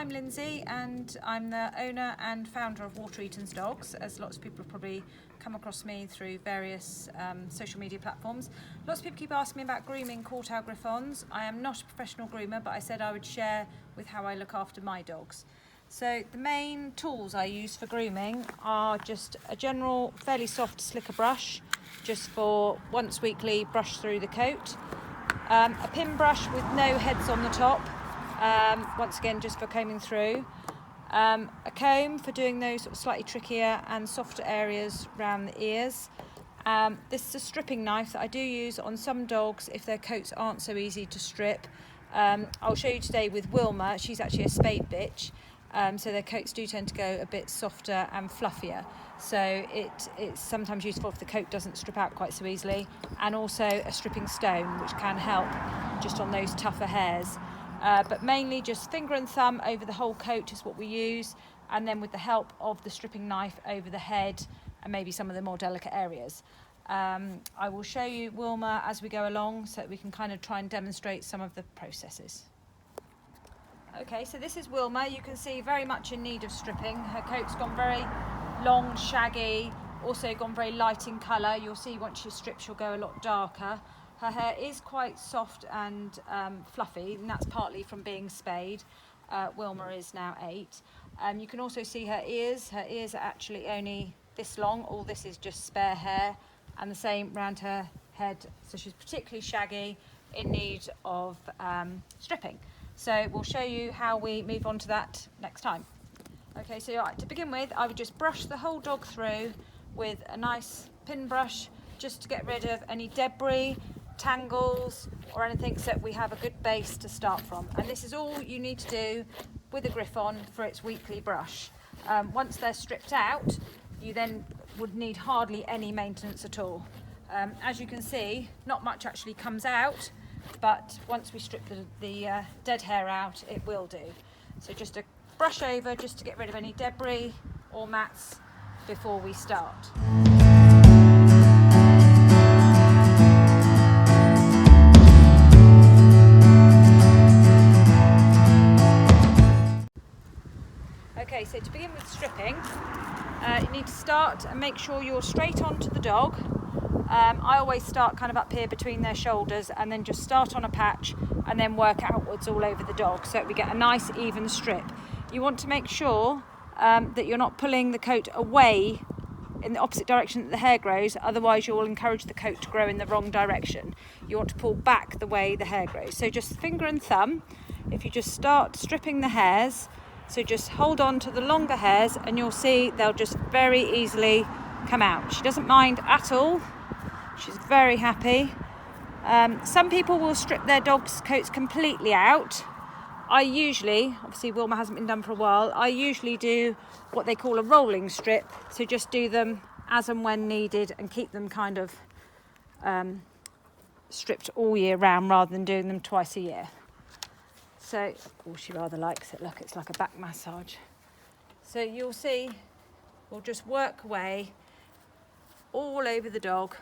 I'm Lindsay and I'm the owner and founder of Water Eaton's Dogs, as lots of people have probably come across me through various social media platforms. Lots of people keep asking me about grooming Korthals Griffons. I am not a professional groomer, but I said I would share with how I look after my dogs. So the main tools I use for grooming are just a general fairly soft slicker brush, just for once weekly brush through the coat, a pin brush with no heads on the top, once again just for combing through, a comb for doing those sort of slightly trickier and softer areas around the ears. This is a stripping knife that I do use on some dogs if their coats aren't so easy to strip. I'll show you today with Wilma. She's actually a spade bitch, so their coats do tend to go a bit softer and fluffier, so it's sometimes useful if the coat doesn't strip out quite so easily, and also a stripping stone which can help just on those tougher hairs. But mainly just finger and thumb over the whole coat is what we use, and then with the help of the stripping knife over the head and maybe some of the more delicate areas. I will show you Wilma as we go along so that we can kind of try and demonstrate some of the processes. Okay, so this is Wilma. You can see very much in need of stripping. Her coat's gone very long, shaggy, also gone very light in colour. You'll see once she strips she'll go a lot darker. Her hair is quite soft and fluffy, and that's partly from being spayed. Wilma is now 8. You can also see her ears. Her ears are actually only this long. All this is just spare hair, and the same round her head. So she's particularly shaggy, in need of stripping. So we'll show you how we move on to that next time. Okay, so right, to begin with, I would just brush the whole dog through with a nice pin brush, just to get rid of any debris, tangles or anything, so that we have a good base to start from. And this is all you need to do with a Griffon for its weekly brush. Once they're stripped out, you then would need hardly any maintenance at all. As you can see, not much actually comes out, but once we strip the dead hair out, it will do. So just a brush over just to get rid of any debris or mats before we start. Okay, so to begin with stripping, you need to start and make sure you're straight onto the dog. I always start kind of up here between their shoulders, and then just start on a patch and then work outwards all over the dog so that we get a nice even strip. You want to make sure that you're not pulling the coat away in the opposite direction that the hair grows, otherwise you'll encourage the coat to grow in the wrong direction. You want to pull back the way the hair grows. So just finger and thumb, if you just start stripping the hairs, so just hold on to the longer hairs and you'll see they'll just very easily come out. She doesn't mind at all. She's very happy. Some people will strip their dog's coats completely out. I usually, obviously Wilma hasn't been done for a while, I usually do what they call a rolling strip. So just do them as and when needed and keep them kind of stripped all year round rather than doing them twice a year. So, oh, she rather likes it. Look, it's like a back massage. So you'll see, we'll just work away all over the dog,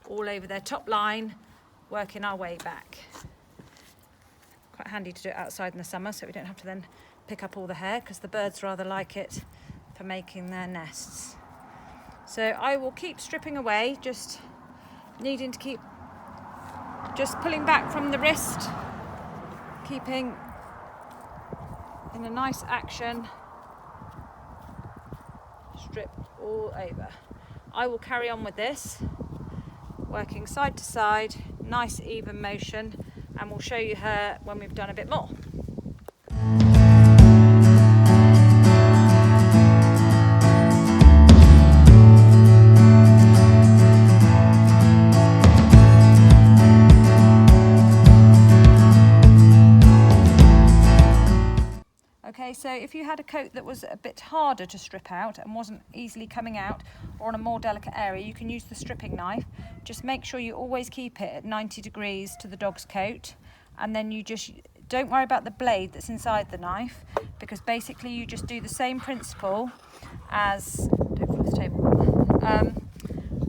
all over their top line, working our way back. Quite handy to do it outside in the summer so we don't have to then pick up all the hair, because the birds rather like it for making their nests. So I will keep stripping away, just needing to keep just pulling back from the wrist, keeping in a nice action, strip all over. I will carry on with this, working side to side, nice even motion, and we'll show you her when we've done a bit more. Okay, so if you had a coat that was a bit harder to strip out and wasn't easily coming out, or on a more delicate area, you can use the stripping knife. Just make sure you always keep it at 90 degrees to the dog's coat, and then you just don't worry about the blade that's inside the knife, because basically you just do the same principle as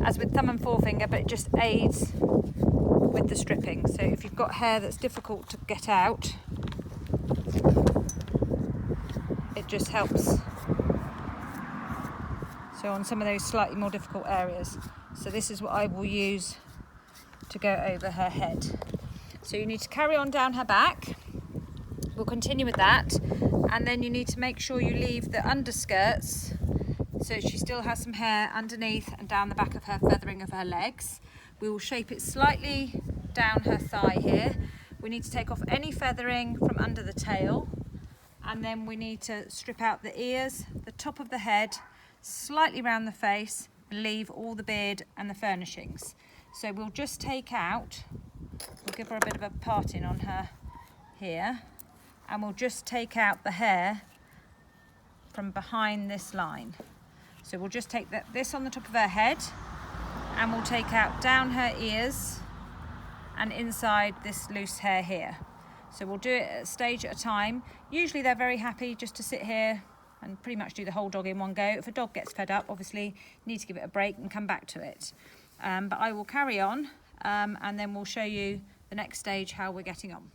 as with thumb and forefinger, but it just aids with the stripping. So if you've got hair that's difficult to get out, just helps. So on some of those slightly more difficult areas. So this is what I will use to go over her head. So you need to carry on down her back. We'll continue with that. And then you need to make sure you leave the underskirts so she still has some hair underneath and down the back of her feathering of her legs. We will shape it slightly down her thigh here. We need to take off any feathering from under the tail, and then we need to strip out the ears, the top of the head, slightly round the face, and leave all the beard and the furnishings. So we'll just take out, we'll give her a bit of a parting on her here, and we'll just take out the hair from behind this line. So we'll just take this on the top of her head, and we'll take out down her ears and inside this loose hair here. So we'll do it a stage at a time. Usually they're very happy just to sit here and pretty much do the whole dog in one go. If a dog gets fed up, obviously you need to give it a break and come back to it. But I will carry on and then we'll show you the next stage, how we're getting on.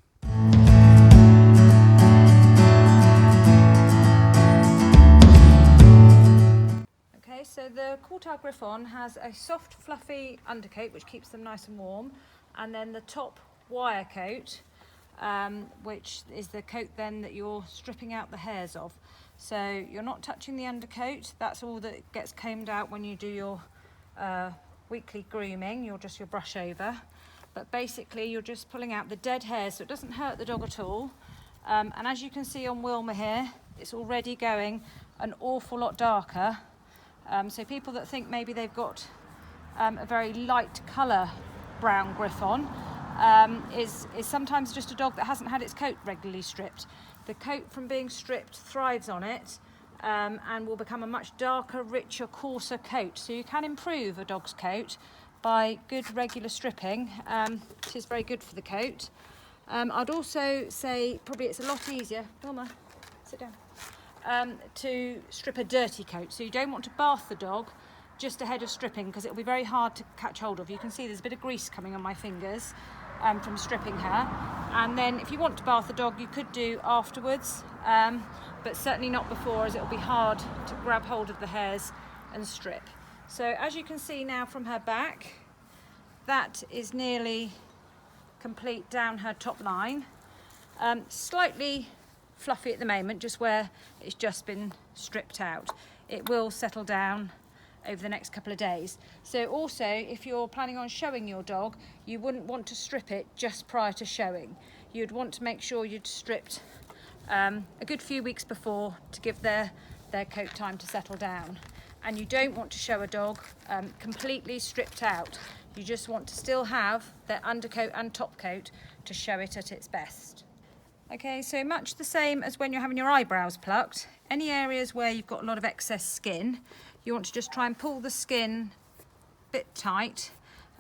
Okay, so the Korthals Griffon has a soft, fluffy undercoat which keeps them nice and warm, and then the top wire coat, which is the coat then that you're stripping out the hairs of. So you're not touching the undercoat, that's all that gets combed out when you do your weekly grooming, you're just your brush over. But basically you're just pulling out the dead hairs so it doesn't hurt the dog at all. And as you can see on Wilma here, it's already going an awful lot darker. So people that think maybe they've got a very light colour brown Griffon is sometimes just a dog that hasn't had its coat regularly stripped. The coat from being stripped thrives on it and will become a much darker, richer, coarser coat. So you can improve a dog's coat by good regular stripping. It is very good for the coat. I'd also say probably it's a lot easier, Wilma, sit down, to strip a dirty coat. So you don't want to bath the dog just ahead of stripping because it'll be very hard to catch hold of. You can see there's a bit of grease coming on my fingers from stripping her. And then if you want to bath the dog, you could do afterwards, but certainly not before, as it'll be hard to grab hold of the hairs and strip. So as you can see now from her back, that is nearly complete down her top line. Slightly fluffy at the moment, just where it's just been stripped out. It will settle down over the next couple of days. So also, if you're planning on showing your dog, you wouldn't want to strip it just prior to showing. You'd want to make sure you'd stripped a good few weeks before to give their coat time to settle down. And you don't want to show a dog completely stripped out. You just want to still have their undercoat and top coat to show it at its best. Okay, so much the same as when you're having your eyebrows plucked. Any areas where you've got a lot of excess skin, you want to just try and pull the skin a bit tight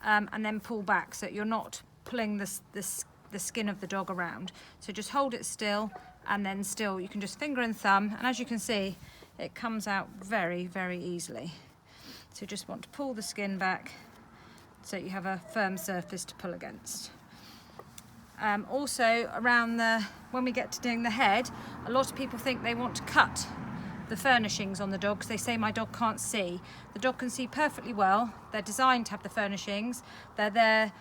and then pull back so that you're not pulling the skin of the dog around. So just hold it still, and then still you can just finger and thumb, and as you can see, it comes out very, very easily. So you just want to pull the skin back so you have a firm surface to pull against. Also around when we get to doing the head, a lot of people think they want to cut the furnishings on the dog because they say my dog can't see. The dog can see perfectly well. They're designed to have the furnishings. They're there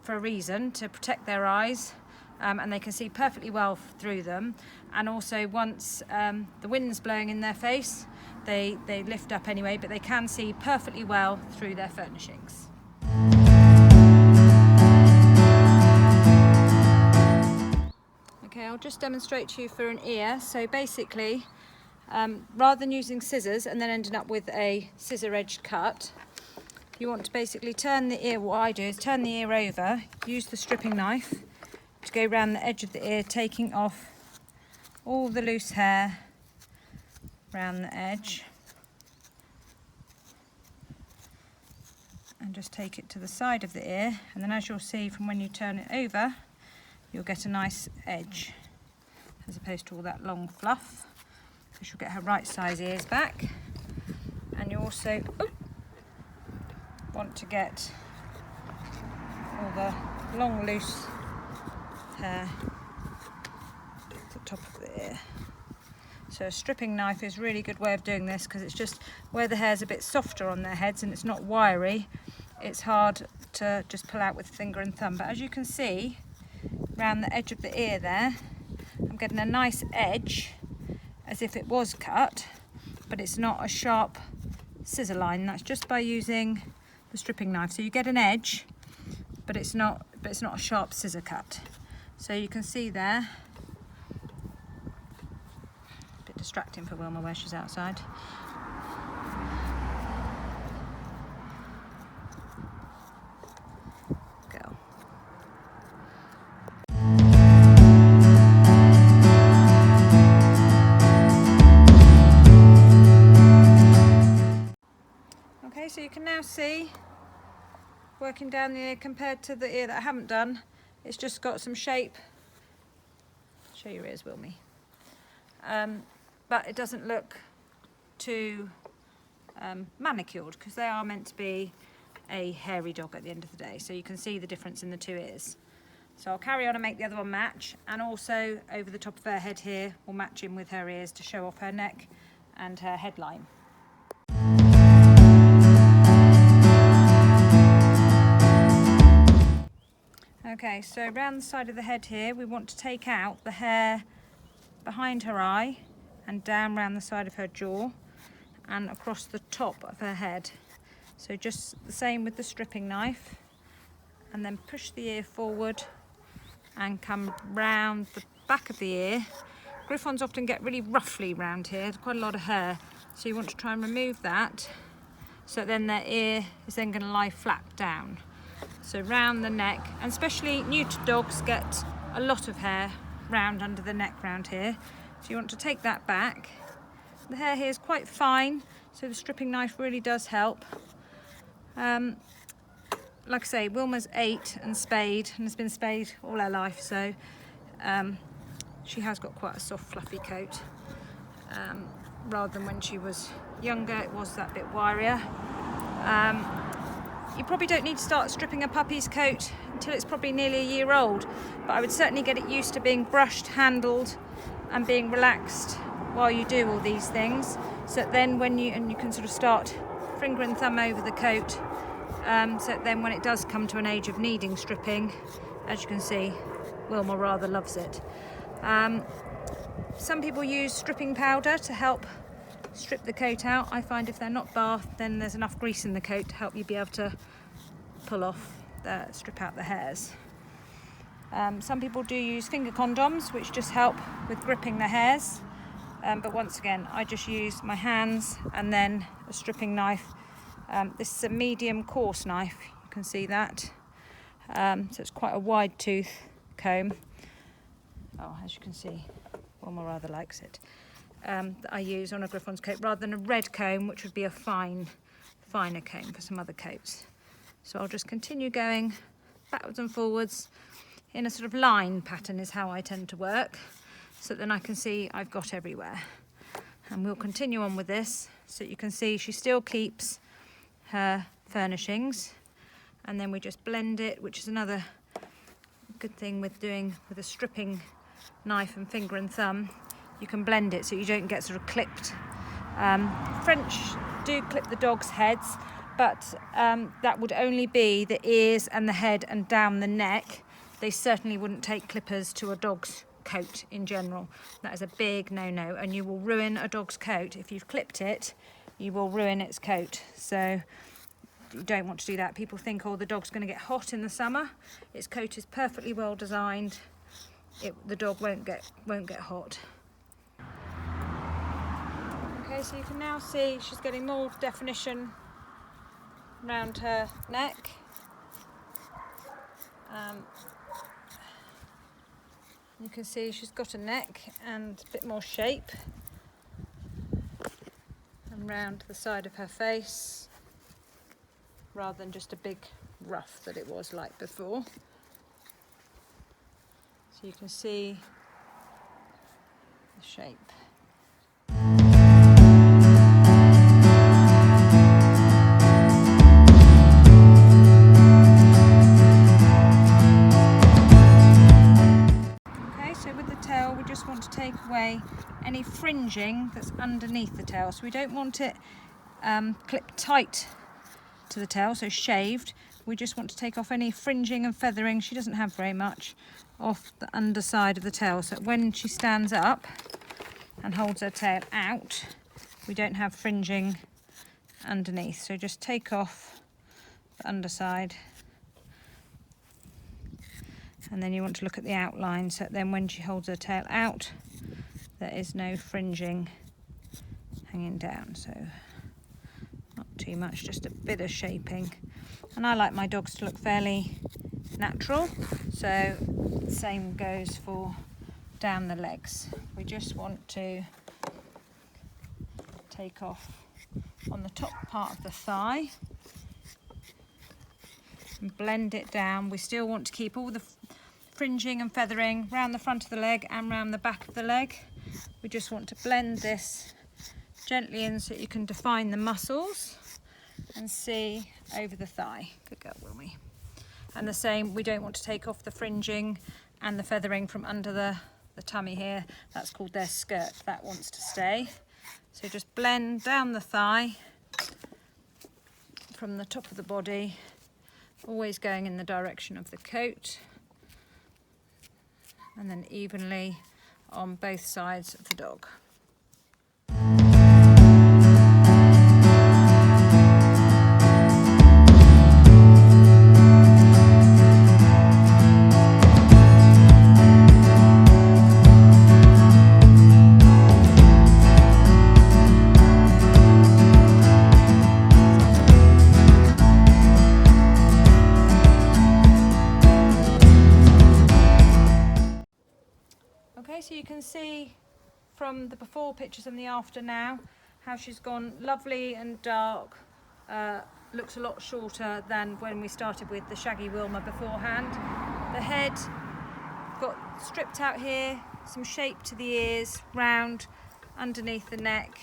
for a reason, to protect their eyes, and they can see perfectly well through them. And also once the wind's blowing in their face, they lift up anyway, but they can see perfectly well through their furnishings. Okay, I'll just demonstrate to you for an ear. So basically, rather than using scissors and then ending up with a scissor-edged cut, you want to basically turn the ear. What I do is turn the ear over, use the stripping knife to go around the edge of the ear, taking off all the loose hair around the edge, and just take it to the side of the ear, and then as you'll see from when you turn it over, you'll get a nice edge as opposed to all that long fluff. So she'll get her right size ears back. And you also want to get all the long loose hair at the top of the ear. So So a stripping knife is a really good way of doing this, because it's just where the hair's a bit softer on their heads and it's not wiry, it's hard to just pull out with finger and thumb. But as you can see, around the edge of the ear there, I'm getting a nice edge as if it was cut, but it's not a sharp scissor line. That's just by using the stripping knife. So you get an edge, but it's not a sharp scissor cut. So you can see there, a bit distracting for Wilma where she's outside. Go. Okay, so you can now see, working down the ear compared to the ear that I haven't done, it's just got some shape. Show your ears, Wilmy. But it doesn't look too manicured, because they are meant to be a hairy dog at the end of the day. So you can see the difference in the two ears. So I'll carry on and make the other one match, and also over the top of her head here, we'll match in with her ears to show off her neck and her headline. Okay, so around the side of the head here, we want to take out the hair behind her eye and down around the side of her jaw and across the top of her head. So just the same with the stripping knife, and then push the ear forward and come round the back of the ear. Griffons often get really ruffly round here, there's quite a lot of hair, so you want to try and remove that, so then their ear is then going to lie flat down. So round the neck, and especially neuter dogs get a lot of hair round under the neck round here. So you want to take that back. The hair here is quite fine, so the stripping knife really does help. Like I say, Wilma's 8 and spayed, and has been spayed all her life, so she has got quite a soft fluffy coat. Rather than when she was younger, it was that bit wirier. You probably don't need to start stripping a puppy's coat until it's probably nearly a year old, but I would certainly get it used to being brushed, handled and being relaxed while you do all these things, so that then when you can sort of start finger and thumb over the coat, so that then when it does come to an age of needing stripping, as you can see, Wilma rather loves it. Some people use stripping powder to help strip the coat out. I find if they're not bathed, then there's enough grease in the coat to help you be able to pull off, strip out the hairs. Some people do use finger condoms, which just help with gripping the hairs. But once again, I just use my hands and then a stripping knife. This is a medium coarse knife, you can see that. So it's quite a wide tooth comb. Oh, as you can see, Wilma rather likes it. That I use on a Griffon's coat, rather than a red comb, which would be a finer comb for some other coats. So I'll just continue going backwards and forwards in a sort of line pattern is how I tend to work, so then I can see I've got everywhere. And we'll continue on with this, so you can see she still keeps her furnishings, and then we just blend it, which is another good thing with doing with a stripping knife and finger and thumb. You can blend it so you don't get sort of clipped. French do clip the dogs' heads, but that would only be the ears and the head and down the neck. They certainly wouldn't take clippers to a dog's coat in general. That is a big no-no, and you will ruin a dog's coat. If you've clipped it, you will ruin its coat. So you don't want to do that. People think, oh, the dog's going to get hot in the summer. Its coat is perfectly well designed. The dog won't get hot. Okay, so you can now see she's getting more definition around her neck. You can see she's got a neck and a bit more shape, and round the side of her face, rather than just a big ruff that it was like before. So you can see the shape. Okay, so with the tail we just want to take away any fringing that's underneath the tail. So we don't want it clipped tight to the tail, so shaved. We just want to take off any fringing and feathering, she doesn't have very much, off the underside of the tail, so when she stands up and holds her tail out, we don't have fringing underneath. So just take off the underside, and then you want to look at the outline, so then when she holds her tail out, there is no fringing hanging down. So not too much, just a bit of shaping. And I like my dogs to look fairly natural, so the same goes for down the legs. We just want to take off on the top part of the thigh and blend it down. We still want to keep all the fringing and feathering round the front of the leg and round the back of the leg. We just want to blend this gently in so you can define the muscles and see over the thigh. Good girl, Wilmy. And the same, we don't want to take off the fringing and the feathering from under the tummy here. That's called their skirt. That wants to stay. So just blend down the thigh from the top of the body, always going in the direction of the coat, and then evenly on both sides of the dog. Okay, so you can see from the before pictures and the after now how she's gone lovely and dark, looks a lot shorter than when we started with the shaggy Wilma beforehand. The head got stripped out here, some shape to the ears, round underneath the neck,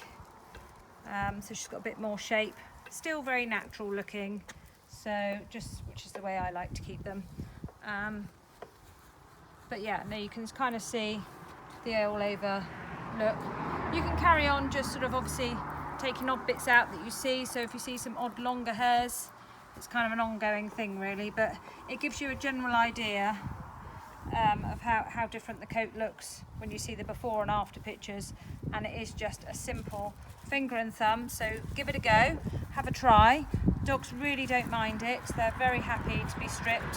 so she's got a bit more shape, still very natural looking, so just, which is the way I like to keep them. But yeah, now you can kind of see the all over look. You can carry on just sort of obviously taking odd bits out that you see. So if you see some odd longer hairs, it's kind of an ongoing thing really, but it gives you a general idea of how different the coat looks when you see the before and after pictures. And it is just a simple finger and thumb, so give it a go, have a try. Dogs really don't mind it, they're very happy to be stripped.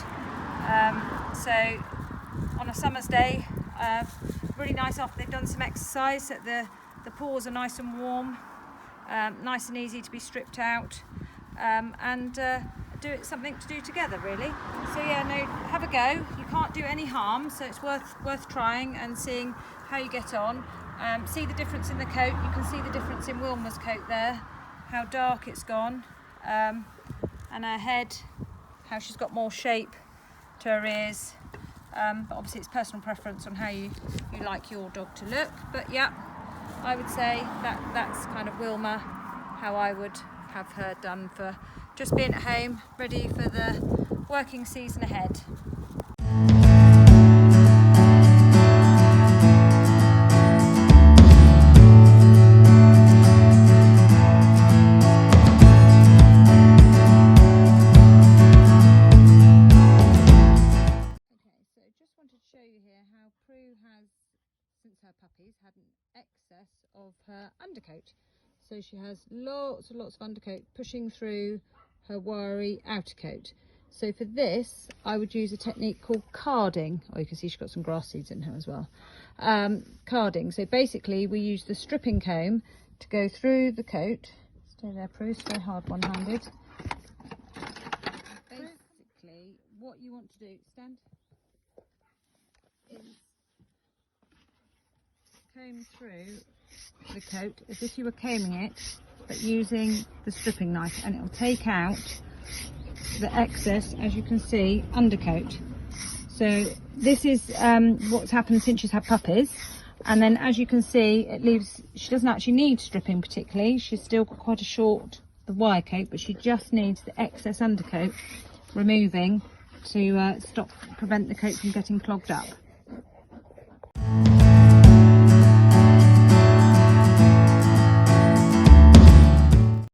So on a summer's day, really nice after they've done some exercise, that the paws are nice and warm, nice and easy to be stripped out, and do it something to do together really. So yeah, no, have a go. You can't do any harm, so it's worth trying and seeing how you get on. See the difference in the coat. You can see the difference in Wilma's coat there, how dark it's gone, and her head, how she's got more shape to her ears. But obviously it's personal preference on how you like your dog to look. But yeah, I would say that's kind of Wilma, how I would have her done for just being at home, ready for the working season ahead. Since her puppies had an excess of her undercoat, so she has lots and lots of undercoat pushing through her wiry outer coat. So for this I would use a technique called carding. Oh, you can see she's got some grass seeds in her as well. Carding, so basically we use the stripping comb to go through the coat. Stay there, Prue, it's very hard one-handed. Basically what you want to do, stand, is comb through the coat as if you were combing it, but using the stripping knife, and it will take out the excess, as you can see, undercoat. So this is what's happened since she's had puppies, and then as you can see it leaves, she doesn't actually need stripping particularly, she's still got quite a short the wire coat, but she just needs the excess undercoat removing to prevent the coat from getting clogged up.